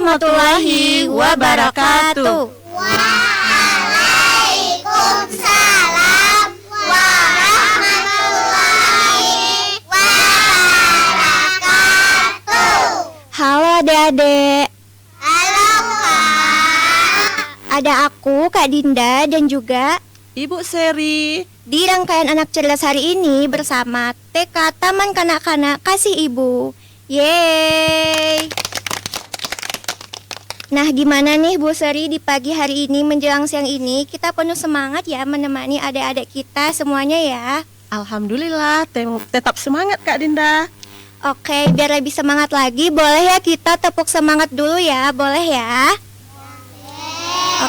warahmatullahi wabarakatuh. Waalaikumsalam warahmatullahi wabarakatuh. Halo adik-adik. Halo Kak. Ada aku, Kak Dinda, dan juga Ibu Seri. di rangkaian anak cerdas hari ini bersama TK Taman Kanak-Kanak Kasih Ibu. Yeay. Nah, gimana nih Bu Seri di pagi hari ini menjelang siang ini? Kita penuh semangat ya menemani adik-adik kita semuanya ya. Alhamdulillah, tetap semangat Kak Dinda. Oke, biar lebih semangat lagi, boleh ya kita tepuk semangat dulu ya, boleh ya?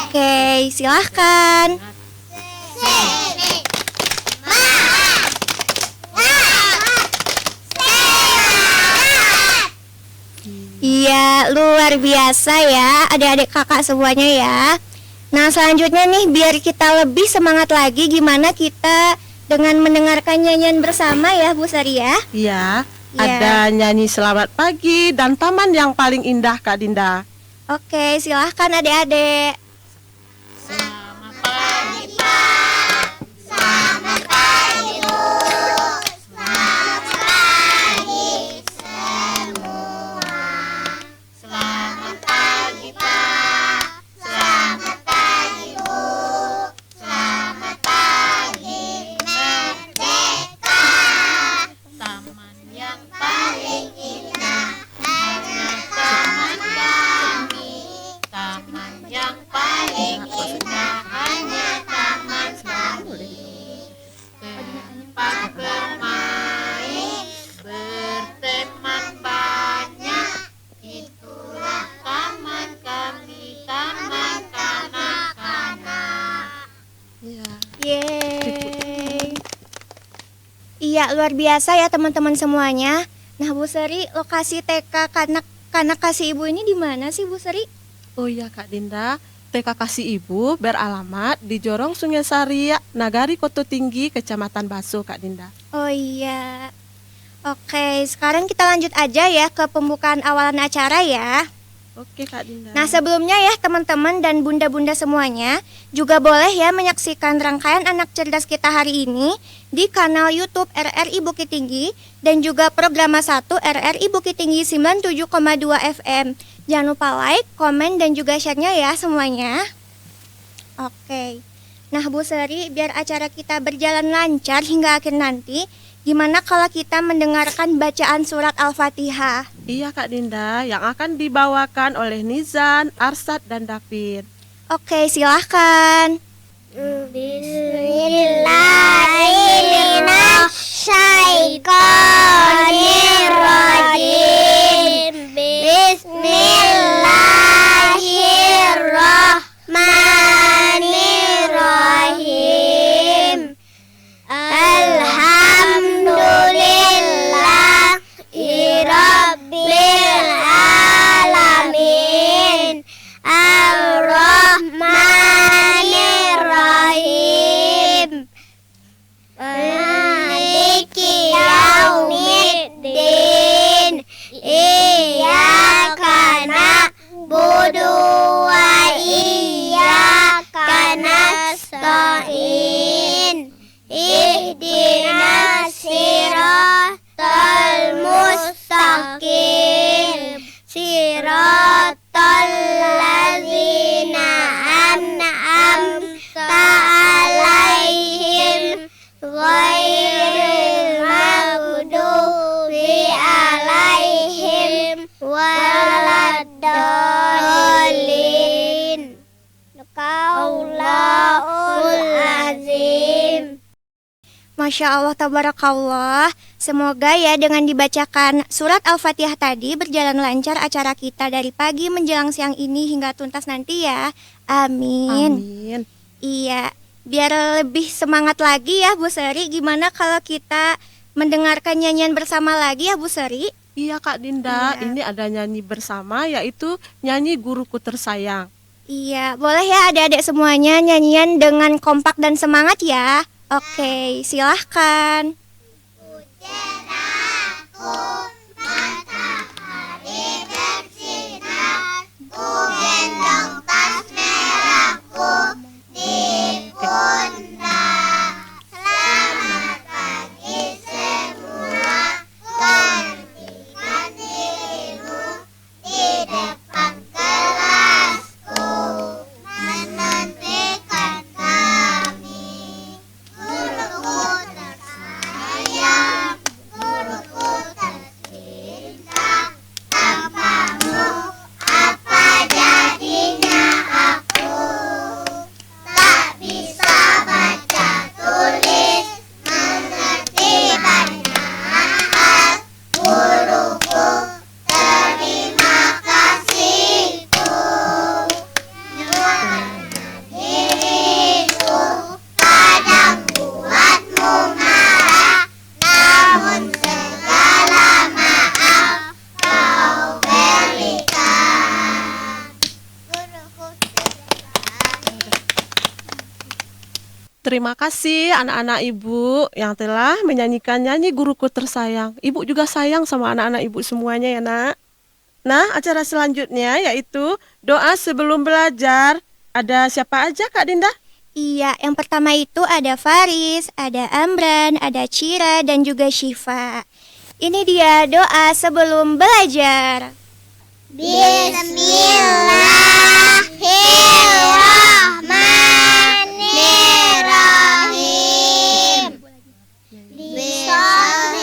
Oke, silahkan. Iya, luar biasa ya adik-adik kakak semuanya ya. Nah, selanjutnya nih biar kita lebih semangat lagi, gimana kita dengan mendengarkan nyanyian bersama ya Bu Sari ya. Iya, Iya. ada nyanyi selamat pagi dan taman yang paling indah Kak Dinda. Oke, silahkan adik-adik. Yeay. Iya, luar biasa ya teman-teman semuanya. Nah, Bu Seri, lokasi TK Kanak Kasih Ibu ini di mana sih Bu Seri? Oh iya Kak Dinda, TK Kasih Ibu beralamat di Jorong Sungai Sari, Nagari Koto Tinggi, Kecamatan Baso Kak Dinda. Oh iya. Oke, sekarang kita lanjut aja ya ke pembukaan awalan acara ya. Oke Kak Dinda. Nah, sebelumnya ya teman-teman dan bunda-bunda semuanya, juga boleh ya menyaksikan rangkaian anak cerdas kita hari ini di kanal YouTube RRI Bukit Tinggi dan juga Programa 1 RRI Bukit Tinggi 97,2 FM. Jangan lupa like, komen, dan juga share-nya ya semuanya. Oke. Nah, Bu Seri, biar acara kita berjalan lancar hingga akhir nanti, gimana kalau kita mendengarkan bacaan surat Al-Fatihah? Iya Kak Dinda, yang akan dibawakan oleh Nizan, Arsad, dan David. Oke, silahkan. Bismillahirrahmanirrahim. Bismillahirrahmanirrahim. Alhamdulillahi Rabbil Alamin. Ar-Rahmanir-Rahim. Maliki Yaumiddin. Iyyaka na'budu wa iyyaka nasta'in. Ihdinas siratal mustaqim. Siratal ladzina an'amta alaihim ghairil maghdubi alaihim waladdallin. Qaulul azim. Masya Allah, tabarakallah. Semoga ya dengan dibacakan surat Al-Fatihah tadi berjalan lancar acara kita dari pagi menjelang siang ini hingga tuntas nanti ya. Amin. Amin. Iya, biar lebih semangat lagi ya Bu Seri, gimana kalau kita mendengarkan nyanyian bersama lagi ya Bu Seri? Iya Kak Dinda, Iya. ini ada nyanyi bersama yaitu nyanyi Guruku Tersayang. Iya, boleh ya adik-adik semuanya nyanyian dengan kompak dan semangat ya. Oke, silahkan. Matahari bersinar Terima kasih anak-anak ibu yang telah menyanyikan nyanyi guruku tersayang. Ibu juga sayang sama anak-anak ibu semuanya ya nak. Nah, acara selanjutnya yaitu doa sebelum belajar. Ada siapa aja Kak Dinda? Iya, yang pertama itu ada Faris, ada Amran, ada Cira, dan juga Syifa. Ini dia doa sebelum belajar. Bismillahirrahmanirrahim. Bismillah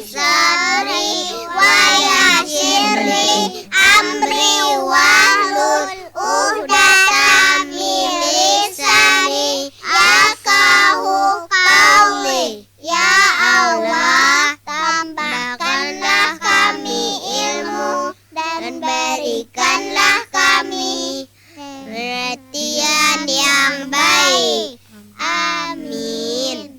sabri wa yassirli amri wahlul uqdatam min lisani yafqahu qawli. Ya Allah, tambahkanlah kami ilmu dan berikanlah kami pengertian yang baik. Amin.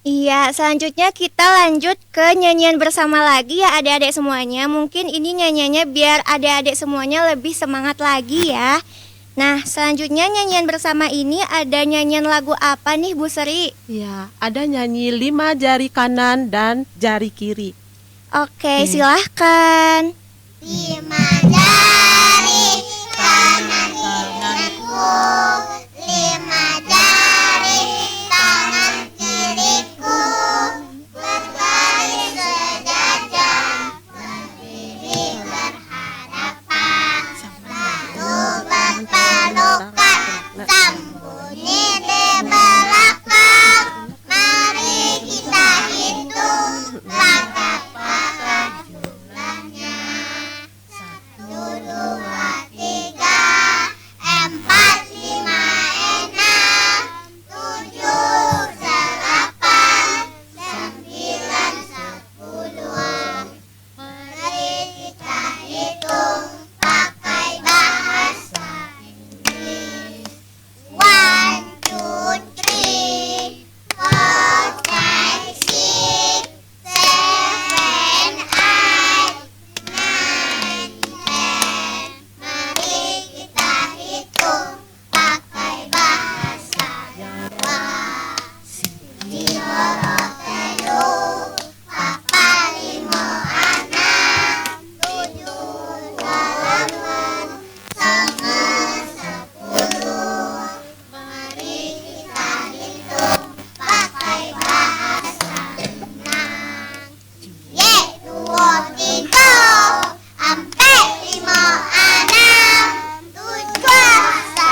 Iya, selanjutnya kita lanjut ke nyanyian bersama lagi ya adik-adik semuanya. Mungkin ini nyanyiannya biar adik-adik semuanya lebih semangat lagi ya. Nah, selanjutnya nyanyian bersama ini ada nyanyian lagu apa nih Bu Sri? Ya, ada nyanyi 5 jari kanan dan jari kiri. Oke, silahkan. 5 jari kananku, 5 jari tangan kiriku, berbaris sejajar, berdiri berhadapan, lalu berpelukan, sembunyi di belakang. Mari kita hitung langkah-langkah jumlahnya. 1, 2, 3, 4, 5, 6, 7, 8, 9, 10. Mari kita hitung pakai bahasa Inggris. 1, 2, 3, 4, 5, 6, 7, 8, 9, 10. Mari kita hitung pakai bahasa Jawa. Loro telu, papat limo anak, 7 dalaman, 9, 10. Mari kita hitung pakai bahasa Minang. Ye, 2, 3, ampe 5, 6, 7, 8, 9.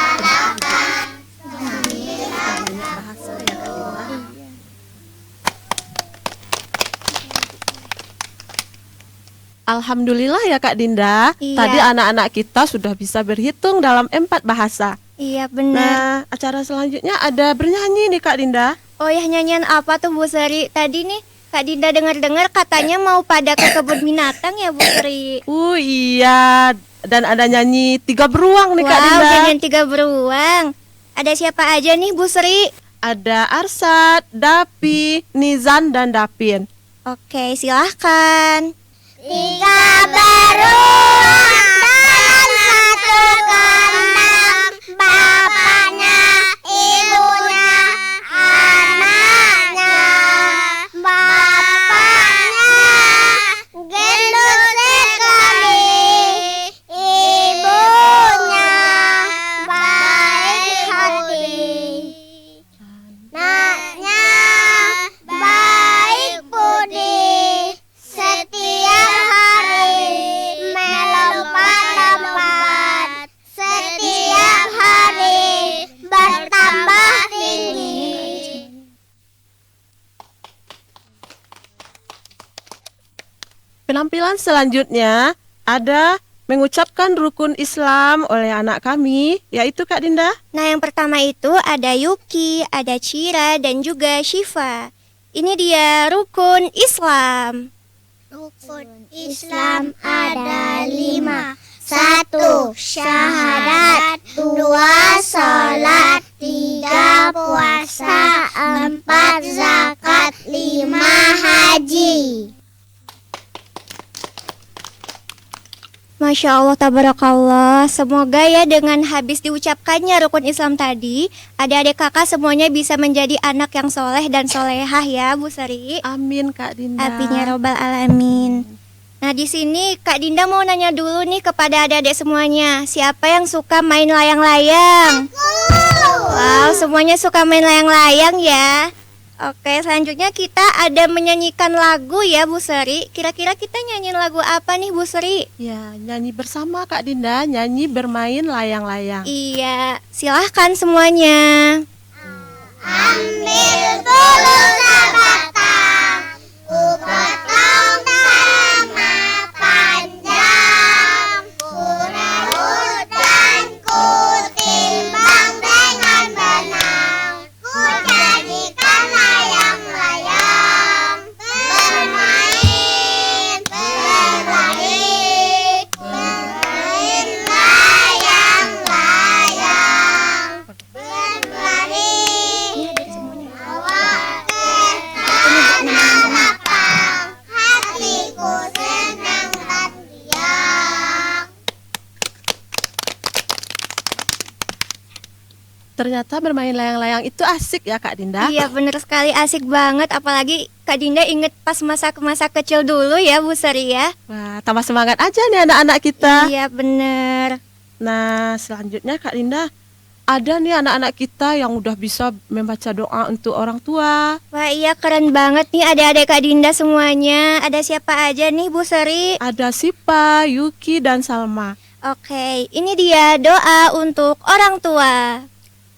Alhamdulillah ya Kak Dinda. Iya. Tadi anak-anak kita sudah bisa berhitung dalam 4 bahasa. Iya, benar. Nah, acara selanjutnya ada bernyanyi nih Kak Dinda. Oh ya, nyanyian apa tuh Bu Sri? Tadi nih Kak Dinda dengar-dengar katanya mau pada ke kebun binatang ya Bu Sri. Iya, dan ada nyanyi 3 beruang nih Kak Wow, Dinda. nyanyian 3 beruang. Ada siapa aja nih Bu Sri? Ada Arsad, Dapi, Nizan, dan Dapin. Oke, silahkan. 3 beruang dalam satu kandang, bapaknya, ibunya, anaknya. Bapaknya gendut sekali, ibunya baik hati. Naknya baik budi, setiap hari melompat-lompat, setiap hari bertambah tinggi. Penampilan selanjutnya ada mengucapkan rukun Islam oleh anak kami, yaitu Kak Dinda. Nah, yang pertama itu ada Yuki, ada Cira, dan juga Syifa. Ini dia rukun Islam. Rukun Islam ada 5. 1. Syahadat, 2. Salat, 3. Puasa, 4. Zakat, 5. Haji. Masya Allah, tabarakallah. Semoga ya dengan habis diucapkannya rukun Islam tadi, adik-adik kakak semuanya bisa menjadi anak yang soleh dan solehah ya, Bu Sri. Amin Kak Dinda. Amin ya robbal alamin. Nah di sini Kak Dinda mau nanya dulu nih kepada adik-adik semuanya, siapa yang suka main layang-layang? Wow, semuanya suka main layang-layang ya. Oke, selanjutnya kita ada menyanyikan lagu ya Bu Sri. Kira-kira kita nyanyiin lagu apa nih Bu Sri? Ya, nyanyi bersama Kak Dinda, nyanyi bermain layang-layang. Iya, silahkan semuanya. Ambil bulu sebatang, ku potong sama panjang, ku raut dan ku timbang dengan benang, ku jadikan layang-layang, bermain, berlari, bermain layang-layang, berlari. Senang lapang, hatiku senang dan riang. Ternyata bermain layang-layang itu asik ya Kak Dinda. Iya bener sekali, asik banget. Apalagi Kak Dinda inget pas masa kecil dulu ya Bu Sri ya. Wah, tambah semangat aja nih anak-anak kita. Iya bener. Nah, selanjutnya Kak Dinda, ada nih anak-anak kita yang udah bisa membaca doa untuk orang tua. Wah iya keren banget nih adik-adik Kak Dinda semuanya. Ada siapa aja nih Bu Sri? Ada Sipa, Yuki, dan Salma. Oke, ini dia doa untuk orang tua.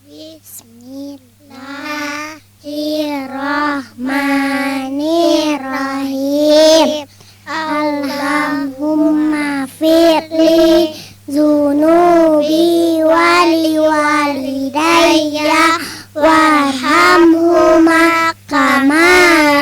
Bismillahirrahmanirrahim. Allahumma firli zunubi wali walidayya warhamhuma kama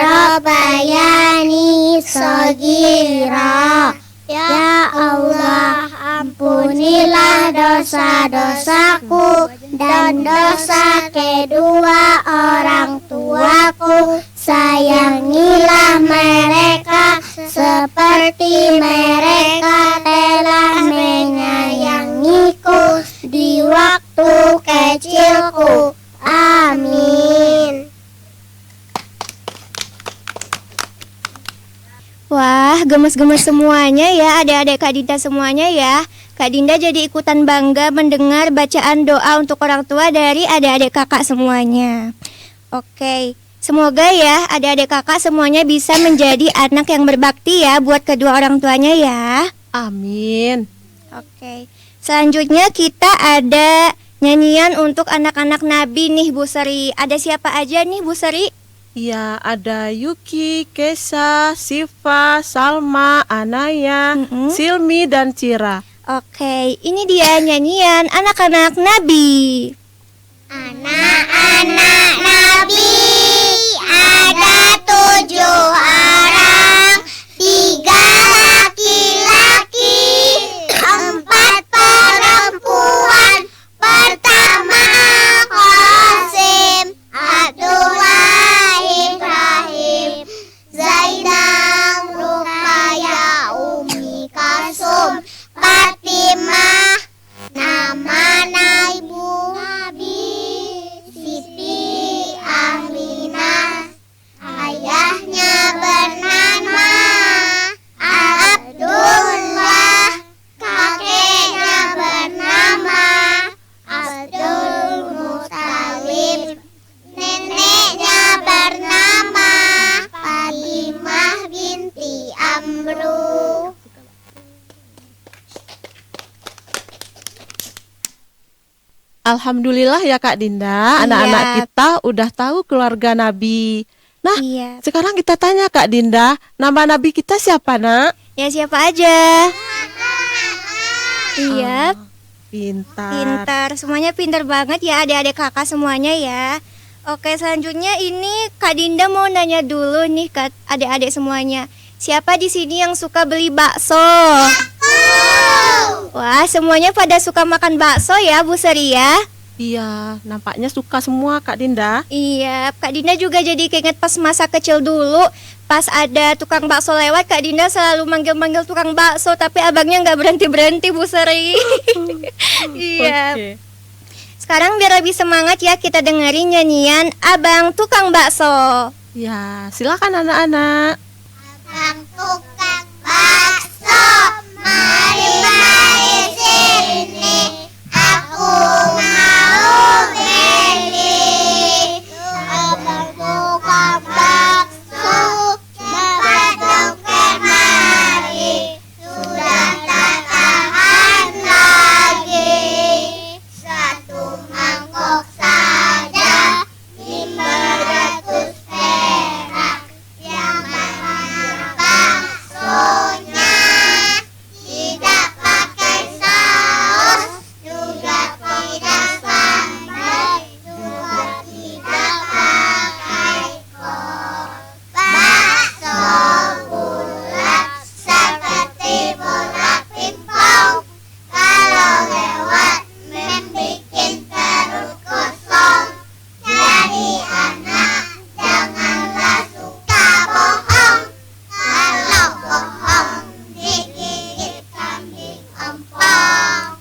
rabbayani shaghira. Ya Allah, ampunilah dosa-dosaku dan dosa kedua orang tuaku. Sayangilah mereka seperti mereka telah menyayangiku di waktu kecilku. Amin. Wah, gemes-gemes semuanya ya adik-adik Kak Dinda semuanya ya. Kak Dinda jadi ikutan bangga mendengar bacaan doa untuk orang tua dari adik-adik kakak semuanya. Oke, semoga ya adik-adik kakak semuanya bisa menjadi anak yang berbakti ya buat kedua orang tuanya ya. Amin. Oke, selanjutnya kita ada nyanyian untuk anak-anak Nabi nih Bu Sri. Ada siapa aja nih Bu Sri? Ya, ada Yuki, Kesa, Siva, Salma, Anaya, Silmi, dan Cira. Oke, ini dia nyanyian anak-anak Nabi. Anak-anak Nabi ada 7 orang, 3 laki-laki, 4 perempuan. Pertama Qasim, Abdullah, Ibrahim, Zainab, Ruqayyah, Umi Kalsum, Fatimah. Nama ibu Nabi Siti Aminah. Ayahnya bernama Abdullah. Kakeknya bernama Abdul Muttalib. Neneknya bernama Fatimah binti Amru. Alhamdulillah ya Kak Dinda, Iya. anak-anak kita udah tahu keluarga Nabi. Nah, Iya. sekarang kita tanya Kak Dinda, nama Nabi kita siapa nak? Ya siapa aja? Iya, Pintar. pintar. Semuanya pintar banget ya adik-adik kakak semuanya ya. Oke, selanjutnya ini Kak Dinda mau nanya dulu nih ke adik-adik semuanya. Siapa di sini yang suka beli bakso? Wah, semuanya pada suka makan bakso ya Bu Sri ya. Iya, nampaknya suka semua Kak Dinda. Iya, Kak Dinda juga jadi keinget pas masa kecil dulu. Pas ada tukang bakso lewat, Kak Dinda selalu manggil-manggil tukang bakso, tapi abangnya nggak berhenti-berhenti, Bu Seri. Iya. Oke. Sekarang biar lebih semangat ya, kita dengerin nyanyian Abang Tukang Bakso. Ya, silakan anak-anak. Abang tukang bakso, mari sini. Aku mau beli. Abang tukang bakso, cepat dong kemari. Sudah tak tahan lagi. Satu mangkok saja 500 perak. Yang mana baksonya tidak pakai saus, juga tidak sambal, juga tidak pakai kol. Bakso bulat seperti bola pingpong, kalau lewat membikin perut kosong. Jadi anak janganlah suka bohong, kalau bohong digigit kambing ompong.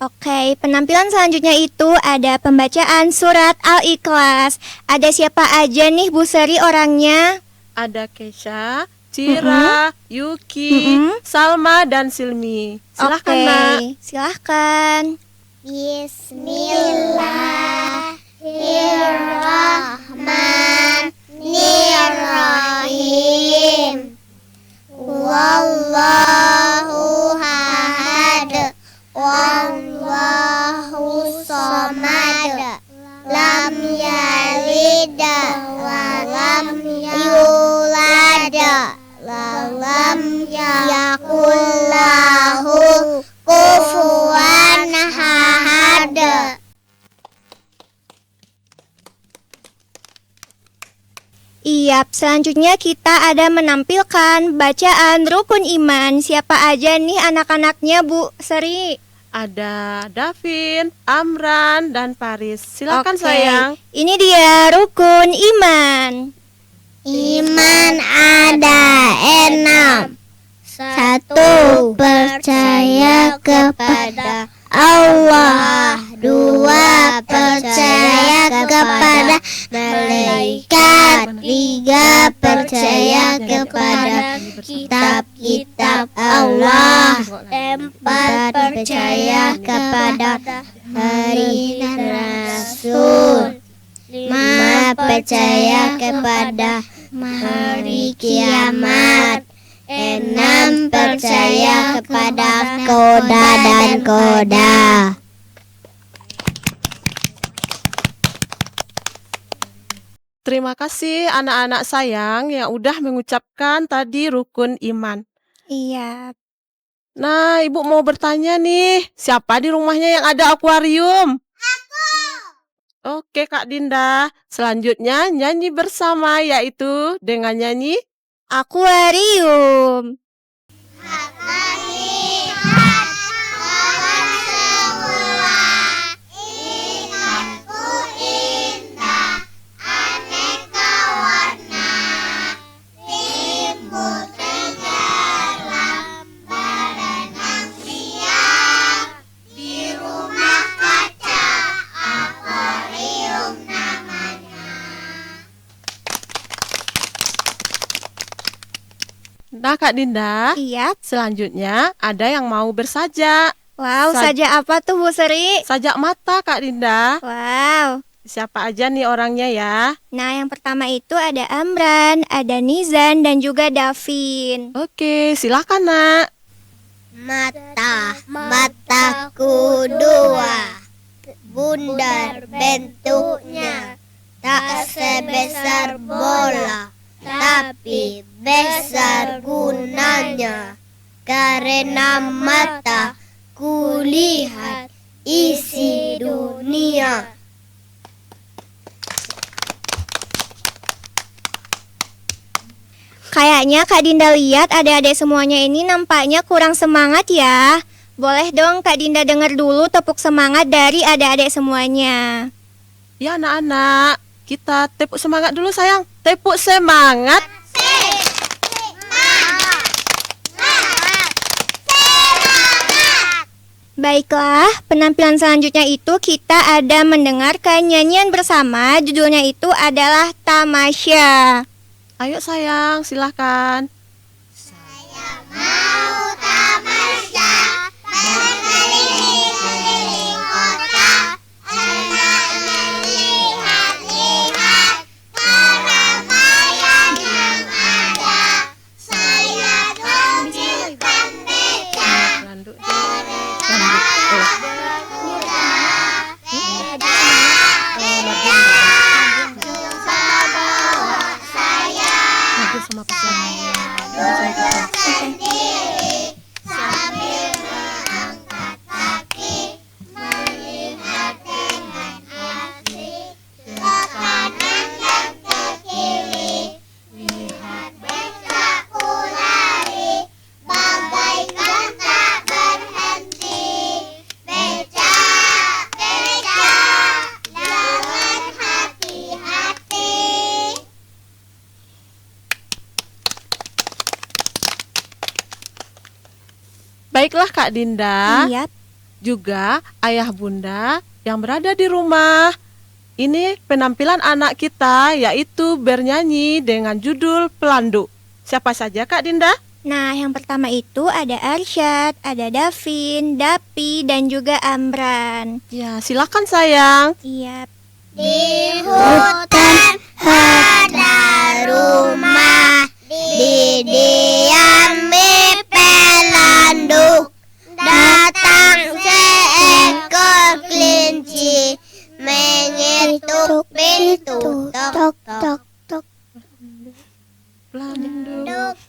Oke, penampilan selanjutnya itu ada pembacaan surat Al-Ikhlas. Ada siapa aja nih Bu Seri orangnya? Ada Kesha, Cira, Yuki, Salma, dan Silmi. Silahkan Oke, Nak. silahkan. Bismillahirrahmanirrahim. Wallahu ahad, wallahu samad, lam yalid wa lam yulad, lam yakul lahu kufuwan ahad. Iya, selanjutnya kita ada menampilkan bacaan rukun iman. Siapa aja nih anak-anaknya Bu Seri? Ada Davin, Amran, dan Paris. Silakan Oke, sayang. ini dia rukun iman. Iman ada 6. 1. Percaya kepada Allah. 2. Percaya kepada malaikat. 3. Percaya kepada kitab-kitab Allah. 4. Percaya kepada hari Rasul. 5. Percaya kepada hari kiamat. 6. Percaya kepada koda dan koda. Terima kasih anak-anak sayang yang udah mengucapkan tadi rukun iman. Iya. Nah, Ibu mau bertanya nih, siapa di rumahnya yang ada akuarium? Oke, Kak Dinda. Selanjutnya nyanyi bersama yaitu dengan nyanyi Akuarium. Lihat awan semua, imanku indah, aneka warna, timbul tenggelam, berenang siang, di rumah kaca, akuarium namanya. Nah, Kak Dinda. Iya. Selanjutnya ada yang mau bersajak. Wow, saja apa tuh Bu Seri? Sajak mata, Kak Dinda. Wow. Siapa aja nih orangnya ya? Nah, yang pertama itu ada Amran, ada Nizan, dan juga Davin. Oke, silakan Nak. Mataku dua, bundar bentuknya, tak sebesar bola, tapi besar gunanya. Karena mata kulihat isi dunia. Kayaknya Kak Dinda lihat adik-adik semuanya ini nampaknya kurang semangat ya. Boleh dong Kak Dinda dengar dulu tepuk semangat dari adik-adik semuanya. Ya anak-anak, kita tepuk semangat dulu sayang. Tepuk semangat. Baiklah, penampilan selanjutnya itu kita ada mendengarkan nyanyian bersama. Judulnya itu adalah Tamasya. Ayo sayang, silahkan. Mau tamasya berkeliling-keliling kota, enak lihat-lihat keramaian yang ada. Saya tunjukkan beca Landuk. berkuda, beda, coba bawa saya. Maju sama pesannya. Duduk sendiri sambil mengangkat kaki, melihat dengan asik ke kanan dan ke kiri. Lihat becaku lari, bagaikan tak berhenti. Beca, beca, jangan hati-hati. Baiklah Kak Dinda. Iya. Juga ayah bunda yang berada di rumah. Ini penampilan anak kita yaitu bernyanyi dengan judul Pelandu. Siapa saja Kak Dinda? Nah, yang pertama itu ada Arsyad, ada Davin, Dapi, dan juga Amran. Ya, silakan sayang. Iya. Di hutan ada rumah, didiami pelanduk. Datang seekor kelinci, mengetuk pintu, tok tok tok. Pelandu.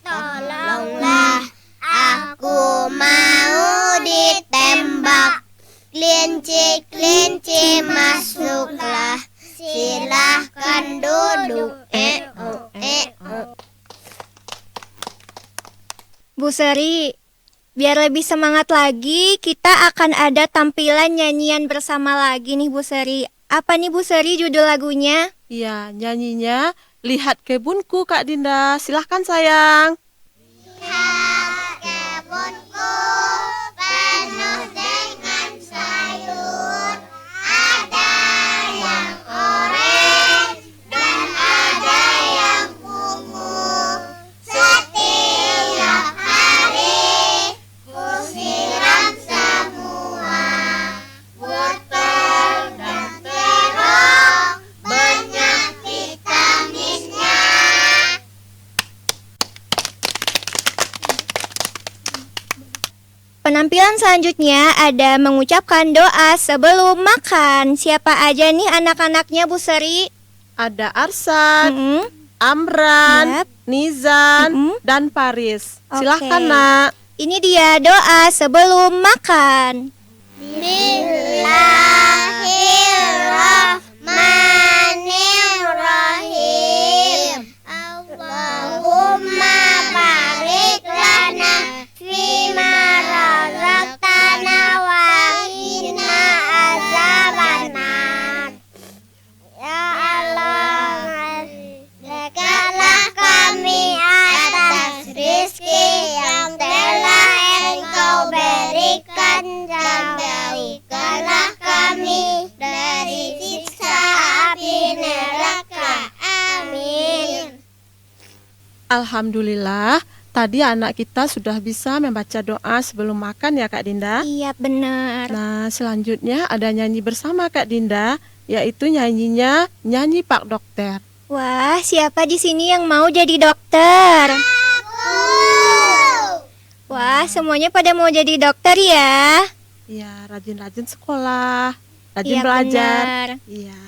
Tolonglah, aku mau ditembak. Kelinci-kelinci masuklah, silahkan duduk. Bu Seri, biar lebih semangat lagi, kita akan ada tampilan nyanyian bersama lagi nih Bu Seri. Apa nih Bu Seri judul lagunya? Ya, nyanyinya Lihat Kebunku Kak Dinda. Silahkan sayang. Lihat kebunku penuh dengan sayur, ada yang orange dan ada yang ungu. Setiap hari ku siram semua, wortel dan terong, banyak vitaminnya. Penampilan selanjutnya ada mengucapkan doa sebelum makan. Siapa aja nih anak-anaknya Bu Seri? Ada Arsad, Mm-mm. Amran, Yap. Nizan, Mm-mm. dan Paris. Oke. Silahkan nak. Ini dia doa sebelum makan. Bismillahirrahmanirrahim. Allahumma barik lana fima razaqtana wa qina azabannar. Ya Allah, dekatlah kami atas rizki yang telah Engkau berikan, dan jauhkanlah kami dari siksa api neraka. Amin. Alhamdulillah, tadi anak kita sudah bisa membaca doa sebelum makan ya Kak Dinda. Iya benar. Nah, selanjutnya ada nyanyi bersama Kak Dinda, yaitu nyanyinya Nyanyi Pak Dokter. Wah, siapa di sini yang mau jadi dokter? Wah, semuanya pada mau jadi dokter ya? Iya, rajin-rajin sekolah, rajin Iya, belajar. benar. Iya.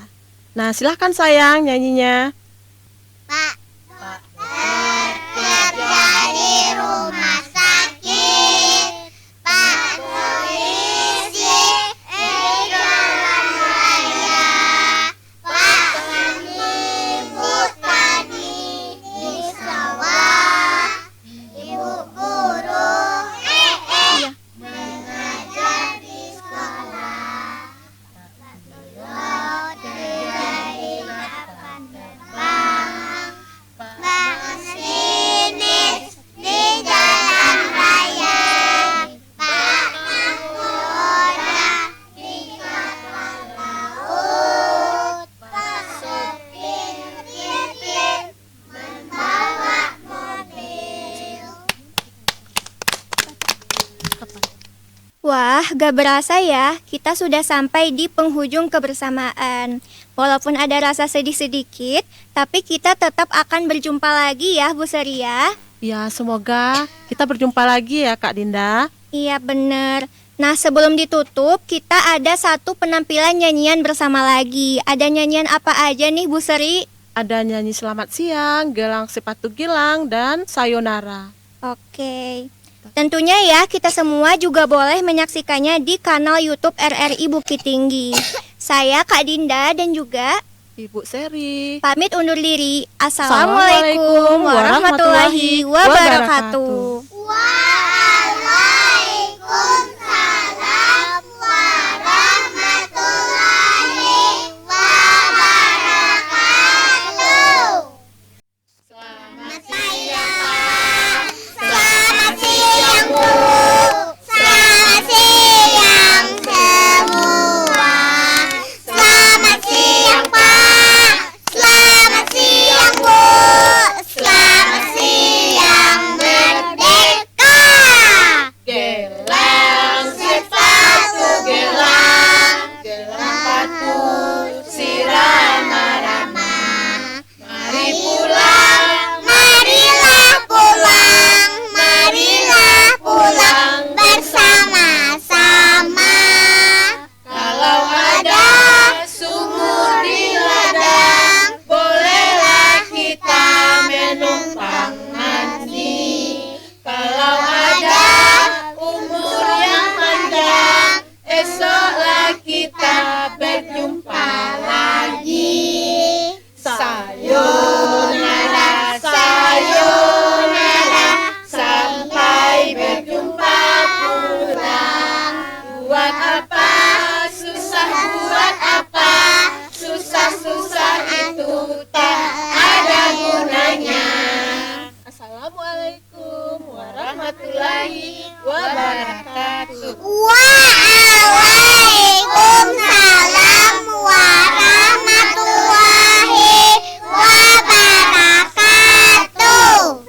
Nah, silahkan sayang nyanyinya. Pak kerja di rumah sakit, Pak polisi jalan raya, Pak ibu tani di sawah, Ibu guru Wah, gak berasa ya, kita sudah sampai di penghujung kebersamaan. Walaupun ada rasa sedih sedikit, tapi kita tetap akan berjumpa lagi ya, Bu Seria. Ya, semoga kita berjumpa lagi ya, Kak Dinda. Iya, bener. Nah, sebelum ditutup, kita ada satu penampilan nyanyian bersama lagi. Ada nyanyian apa aja nih, Bu Seri? Ada nyanyi Selamat Siang, Gelang Sepatu Gilang, dan Sayonara. Oke. Tentunya ya, kita semua juga boleh menyaksikannya di kanal YouTube RRI Bukit Tinggi. Saya Kak Dinda dan juga Ibu Seri. pamit undur diri. Assalamualaikum warahmatullahi wabarakatuh. Waalaikumsalam warahmatullahi wabarakatuh. Selamat siang. Selamat siang, Bu. Selamat siang semua. Selamat siang, Pak. Selamat siang, Bu. Selamat siang, Merdeka. Gelang sepatu gelang, gelang patu sirama-rama. Mari pulang, Marilah pulang, marilah pulang bersama-sama. kalau ada sumur di ladang, bolehlah kita menumpang mandi. Kalau ada umur yang panjang, esoklah kita berjumpa lagi. Sayonara, sayonara, sampai berjumpa pulang. Buat apa, susah buat apa, susah-susah itu tak ada gunanya. Assalamualaikum warahmatullahi wabarakatuh. Waalaikumsalam warahmatullahi wabarakatuh.